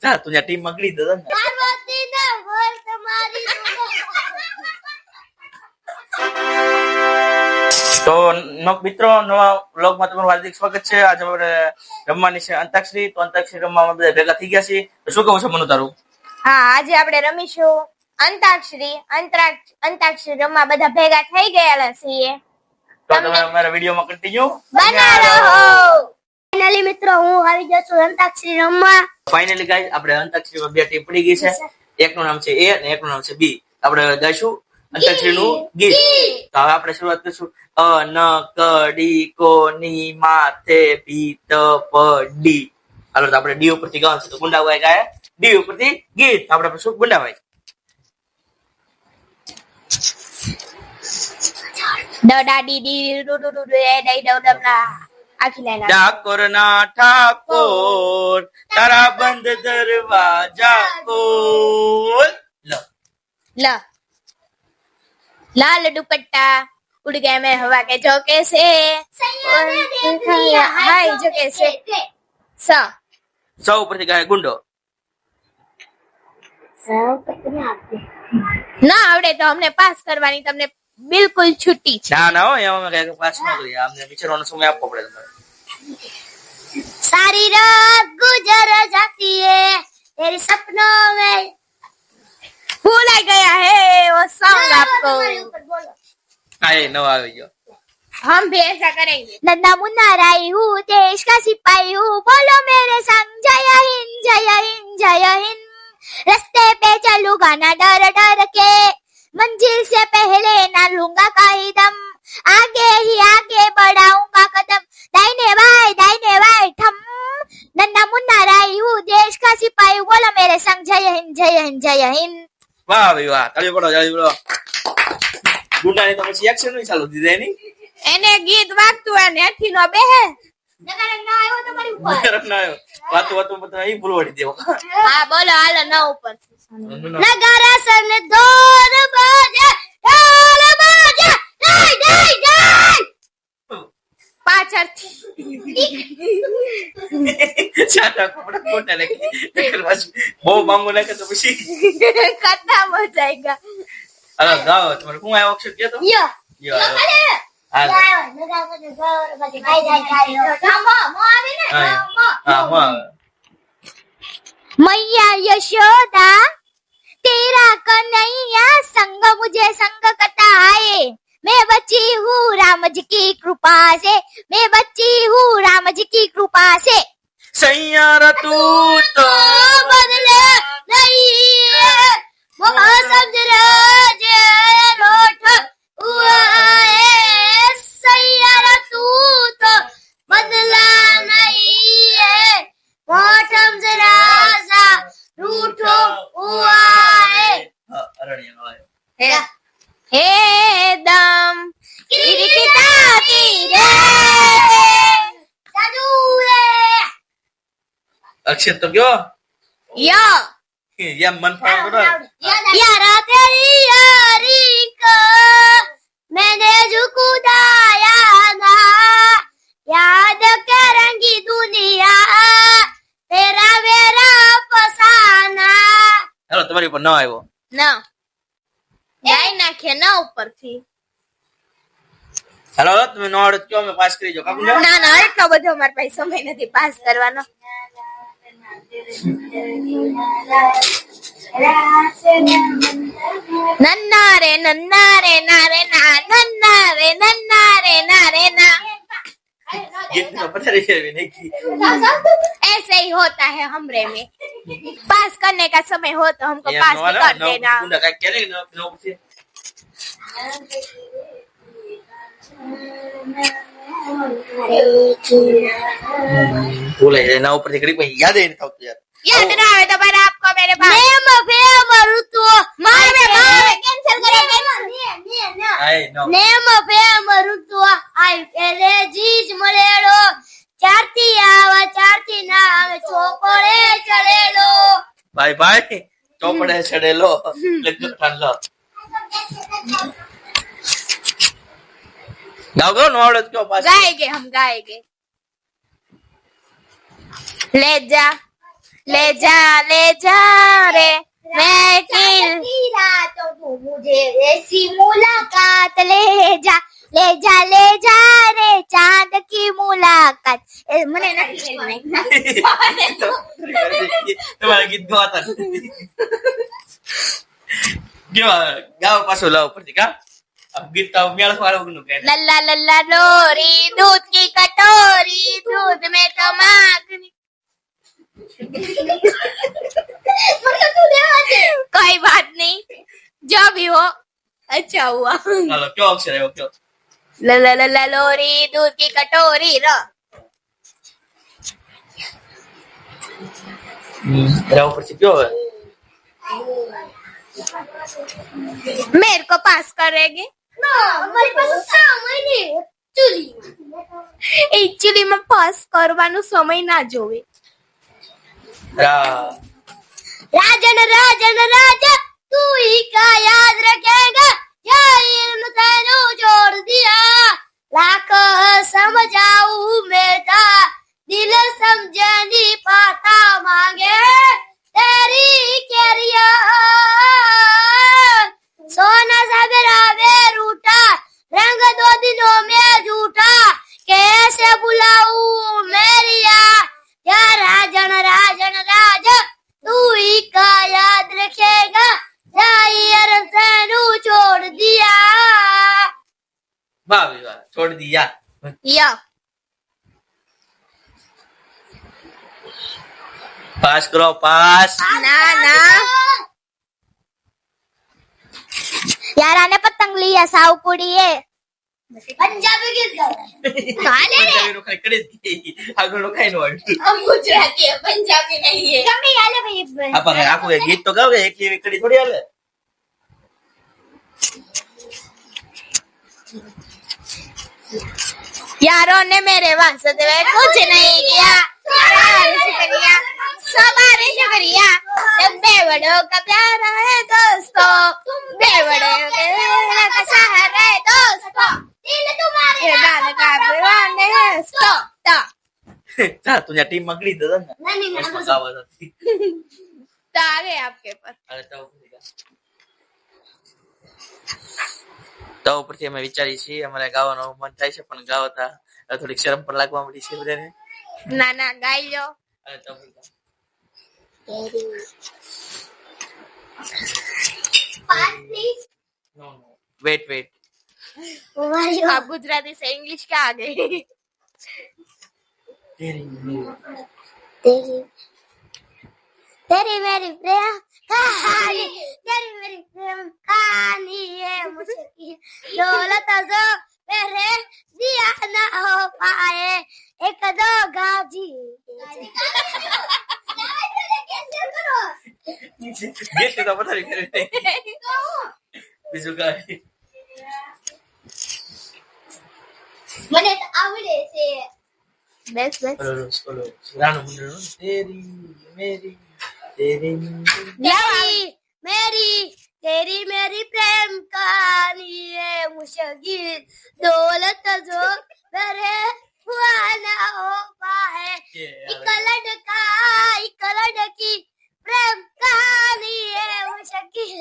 જા તું ટીમ માં ગળી દે ને તો મિત્રો નવા વ્લોગ માં તમારું હાર્દિક સ્વાગત છે. આજે આપણે રમવાની છે અંતાક્ષરી. તો અંતાક્ષરી રમવામાં બધા ભેગા થઈ ગયા છીએ. તો શું કહું છે મનુ તારું? હા, આજે આપણે રમીશું અંતાક્ષરી. અંતાક્ષરી રમવા બધા ભેગા થઈ ગયેલા છીએ. તો તમે અમારા વિડીયોમાં કન્ટિન્યુ બના રહો. ફાઇનલી મિત્રો હું આવી ગયો છું અંતાક્ષરી રમવા. ફાઇનલી ગાઈસ આપણે અંતાક્ષરીમાં બે ટીમ પડી ગઈ છે. એકનું નામ છે એ અને એકનું નામ છે બી. આપણે ગાઈશું અંતાક્ષરી નું ગીત. તો હવે આપણે શરૂઆત કરીશું. ન ક ડી કો ની માથે ભીત પડી. હાલો તો આપણે ડી ઉપરથી ગાવાનું છે. તો ગુંડાભાઈ ગાય ડી ઉપરથી ગીત. આપણે શું ગુંડાભાઈ? ડાડી ડી ડુ ડુ ડુ એ ડાઈ ડો ડમલા આખી લાઈન. ઠાકોર ના ઠાકોર તારા બંધ દરવાજા ખોલ. લ લાલ દુપટ્ટા ઉડ गया मैं हवा के झोंके से हाय झोंके से स સૌ ઉપરથી ગાય ગુંડો. ના આવડે તો અમને પાસ કરવાની તમને બિલકુલ છૂટી છે. ના ના હો એમાં કઈ પાસ ન કરીએ. અમને વિચારવાનો સમય આપવો પડે તમારે. सारी रात गुजर जाती है तेरे सपनों में भूल गया है वो सॉन्ग आपको. હા એ નવો આવી ગયો. हम भी ऐसा करेंगे. नन्ना मुन्ना राई हूँ देश का सिपाही हूँ बोलो मेरे संग जय हिंद जय हिंद जय हिंद. रास्ते पे चलूंगा ना डर डर के मंजिल से पहले ना लूंगा कदम आगे ही आगे बढ़ाऊंगा कदम दाहिने बाएं ठम. नन्ना मुन्ना राई हूँ देश का सिपाही हूँ बोलो मेरे संग जय हिंद जय हिंद जय हिंद. વાહ ભાઈ વાહ. તાળી પડો તાળી પડો. ગુંડાની તો પછી એક્શન નહીં ચાલુ દીધે એની. એને ગીત વાગતું અને હેઠી નો બેહે નગર ના આવ્યો તમારી ઉપર ના આવ્યો. વાતું બધા અહીં ભૂલવાડી દેવો. હા બોલો હાલો ન ઉપર નગર સન દોર બાજે ઢોલ બાજે ડાઈ ડાઈ ડાઈ પાછળથી ચાટા કપડા ખોટા નાખી. બહુ બાંગો નાખે તો પછી ખતમ હો જાયગા. હાલો ગાઓ. તમારે શું આવ્યો અક્ષર કે તો યો યો હાલો. मैया यशोदा तेरा कन्हैया संग मुझे संग करता है मैं बची हूँ राम जी की कृपा से मैं बची हूँ राम जी की कृपा से. સૈયારા તું તો बदले नहीं महासमुद्र जे लोट हुआ है सैयारा तू तो बदला नहीं है मौसम जरा सा रूठो हुआ है. અરણ્ય આવ્યો. हे दम किरकिटाती रे जादू रे અક્ષર તો કયો या યા મન ફાળ કરો. यारा तेरी यारी को मैंने जो खुदाया ना याद करेंगी दुनिया तेरा मेरा फसाना. હાલો તમારી ઉપર ન આવ્યો. ના ગાય નાખે ના ઉપરથી. હાલો તમે નો આવડે કયો અમે પાસ કરી જો. કાપુ લ્યો. ના ના એટલો બધો મારા પાસે સમય નથી પાસ કરવાનો. નન્ના રે નન્ના રે ના રે ના નન્ના રે ના રે ના. ગીત નો પથારી ફેરવી નાખી. ऐसे ही होता है हमरे में. पास करने का समय हो तो हमको पास भी कर देना. ગુંડા કાઈ કે નહીં નો પછી બોલાય એના ઉપરથી ઘડી કોઈ યાદ નહીં થતું યાર. याद ना आवे तो पर आपको मेरे पास नेम फेम ऋतु मारे कैंसिल करेंगे. આય નો नेम फेम ऋतु आई पहले जीज मलेड़ो चारती आवा ચારથી ના આવે ચોપડે ચડેલો. ભાઈ ભાઈ ચોપડે ચડેલો લગન લો. ગાવ ગાવ નો આવડે કયો પાસ. गाएंगे हम गाएंगे. ले जा ले जा रे महफिल की रातों तू मुझे ऐसी मुलाकात ले जा रे चांद की मुलाकात મને નથી તમારા ગીત ગાતા કેવા ગાવ પાછો લાવ પડતી કા ગીત તો મેળ વાળું કે लल्ला लल्ला लोरी दूध की कटोरी दूध में तो माखनी कोई बात नहीं जो भी हो अच्छा हुआ હાલો કયો અક્ષર આવ્યો કયો लल्ला लल्ला लोरी दूध की कटोरी र રાવ પરથી કયો હવે मेरे को पास करेंगे हमारे पास समय नहीं एक्चुअली में पास करવાનો સમય ના જોવે राजन राजन राजा तू ही का याद रखेगा या इल्म तेनू छोड़ दिया लाख समझाऊं मैं था दिल समझ नहीं पाता मांगे तेरी कैरिया सोना सवेरा वे रूठा रंग दो दिनों में झूठा कैसे बुलाऊं मेरिया या राजन राजन राजा तू ही का याद रखेगा जाहिर सैनू छोड़ दिया વાહ વાહ છોડ દિયા या પાસ કરો પાસ ना ना यार आने पतंग लिया साव कुड़ी है पंजाबी गीत गा પંજાબી નો ખાલી કરી જ ગઈ આગળ નો ખાઈ નો આવ્યું हम गुजराती है पंजाबी नहीं है कम नहीं आले भाई આપા આખું એક ગીત તો ગાવ કે એક એવી કડી થોડી હાલે यारों ने मेरे वास्ते कुछ नहीं किया सवारे शुक्रिया तुम बेवड़ों का प्यारा है दोस्तों तुम बेवड़ों का सहारा है दोस्तों दिल तुम्हारे डाल का दीवाने है स्टॉप જા તું ટીમ માં ગળી દે ને नहीं બસમાં ગાવા નથી तो आ गए आपके पास અરે તો ઉપરથી અમે વિચારી છીએ અમારે ગાવાનું મન થાય છે પણ ગાવતા થોડીક શરમ પણ લાગવા મળી છે બધાને ना ना गाई लो અરે તો pass please no no wait wait आप गुजराती से इंग्लिश क्या आ गई तेरी मेरी प्रेम कहानी तेरी मेरी प्रेम कहानी है मुझकी दौलत जो मेरे दिया ना हो पाए एक दो गाजी ગીત તો પથારી કરી બીજું કાંઈ મને તો આવડે છે બેસ બેસ ઓલો રાણુ મંડળ તેરી મેરી તેરી मेरी मेरी तेरी मेरी प्रेम कहानी है मुश्किल दौलत जो मेरे हुआ ना हो पाए एक लड़की प्रेम कहानी है मुश्किल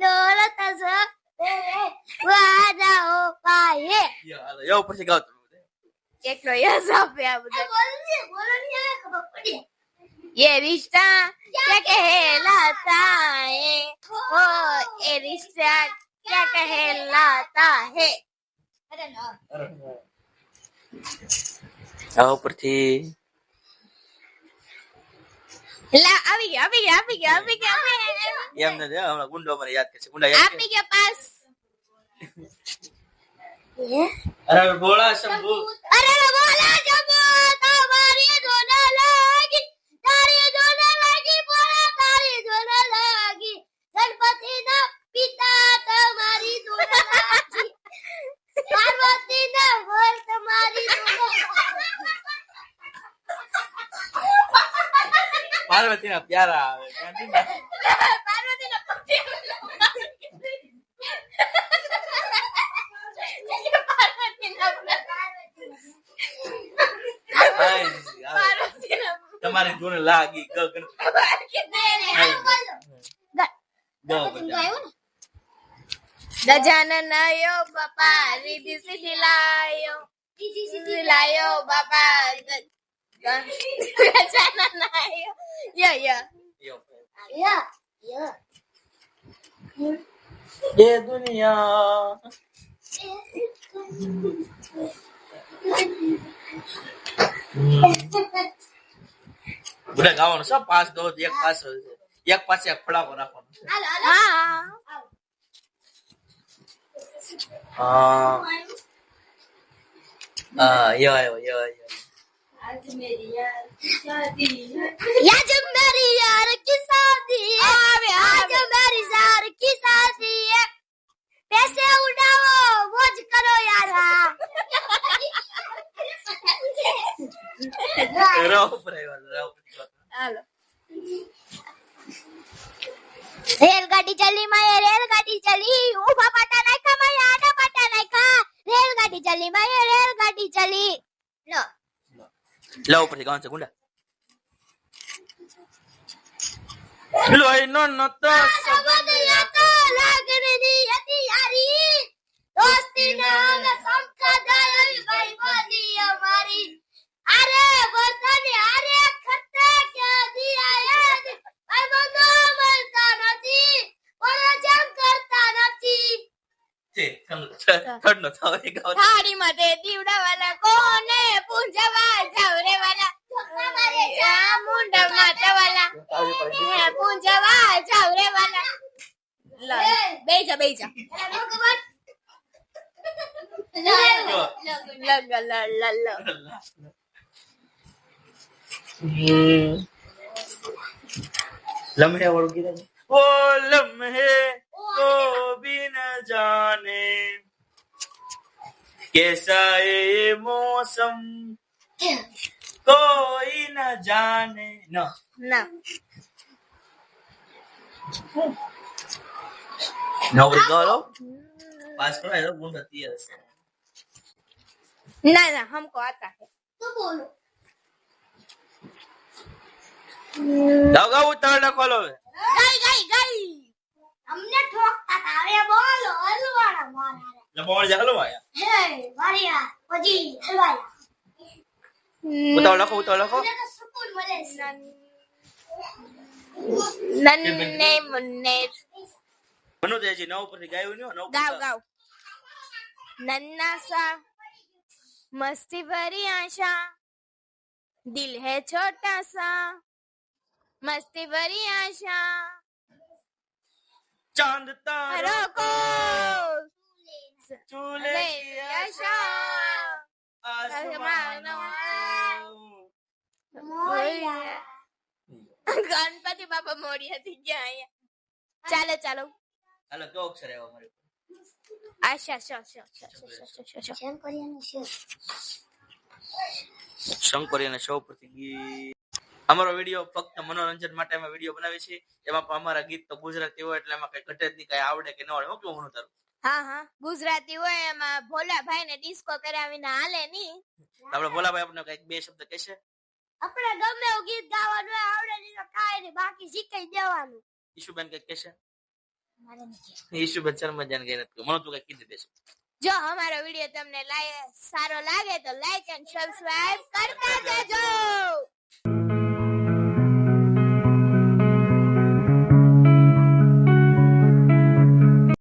दौलत जो मेरे हुआ ना हो पाए યો ઉપરથી ગાવ એકલો યસ આપે આ બધા ये रिश्ता क्या कहलाता है ओ ये रिश्ता क्या कहलाता है આ ઉપરથી ला अभी गया એમ ને હમણાં ગુંડો અમારે યાદ કરશે ગુંડા યાદ आप के पास અરે બોલા શંભુ अरे बोला जब तुम्हारी दोना लगी तारी दोना लगी बोला तारी दोना लगी गणपति ना पिता तुम्हारी दोना लगी पार्वती ना बोल तुम्हारी પાર્વતી ના પ્યારા આવે पार्वती ना पति મારી ધૂન લાગી ગ ગણ ગજાનન આયો બાપા રીધિ સીધી લાયો લાયો બાપા ગજાનન આયો યા ये दुनिया બધા ગાવાનું છે 5 દો એક પાસે એક ફળાકો રાખવાનો યો आज मेरी यार की शादी है आज मेरी यार की शादी है पैसे उड़ाओ मौज करो यार रेलगाड़ी चली माये रेलगाड़ी चली ऊभा पटा नहीं खा माये आडा पटा नहीं खा रेलगाड़ी चली माये रेलगाड़ी चली लो લો ઉપરથી ગાવાનું છે ગુંડા લોહી નો નતો सबदिया तो लगनी હતી यारी दोस्ती ने हमें समझा जाए भाई बोली हमारी अरे वतन अरे खत्ते क्या दिया याद भाई बंदो મળતા નથી ઓલા જમ કરતા નથી થર્ડ નો થાવ એ ગાવ થાળી માં તે દીવડા વાલા કોને પૂંજવા જાવ રે વાલા મુંડા માતા વાલા પૂંજવા જાવ રે વાલા બેજા લમ્હે વાળું કીધું ઓ લમ્હે को भी न जाने कैसा ये मौसम कोई न जाने ना नौकरी करो पास करो ऐसा गुण रहती है ना हमको आता है तो बोलो लगा उतार खोलो गई हमने ठोकता था अरे बोलो हलवाड़ा मारा लबोड़ जा हलवाया हे मारिया पजी हलवाया उतार लखो मुझे तो सुकून मिले नन्ने मुन्ने मनु तेजी नौ पर गायो न्यो नौ गाव नन्ना सा मस्ती भरी आशा दिल है छोटा सा मस्ती भरी आशा चांद तारों को चूल्हे की आशा आसमान गणपति बाबा मोरिया थी क्या है ચાલો હાલો તો અક્ષર આવ્યો મારે આશા શંકરિયાના શો પરથી ગીત અમારો વિડીયો ફક્ત મનોરંજન માટે અમે વિડીયો બનાવી છે એમાં પણ અમારા ગીત તો ગુજરાતી હોય એટલે એમાં કઈ ઘટે જ નહીં, કઈ આવડે કે ન આવડે. હું કેવું તારું? હા ગુજરાતી હોય એમાં ભોલાભાઈ ને ડિસ્કો કરાવીને હાલે ની. આપણે ભોલાભાઈ આપણે કઈક બે શબ્દ કહેશે. આપણે ગમે એવું ગીત ગાવાનું હોય આવડે નહીં તો કાંઈ નહીં બાકી શીખી દેવાનું. ઈશુબેન કઈક કહેશે? ઈશુબેન શર્મા જાન કઈ નથી. મને તું કઈક કીધી દેશે. જો અમારો વિડીયો તમને સારો લાગે તો લાઈક એન્ડ સબસ્ક્રાઇબ કરતા જજો.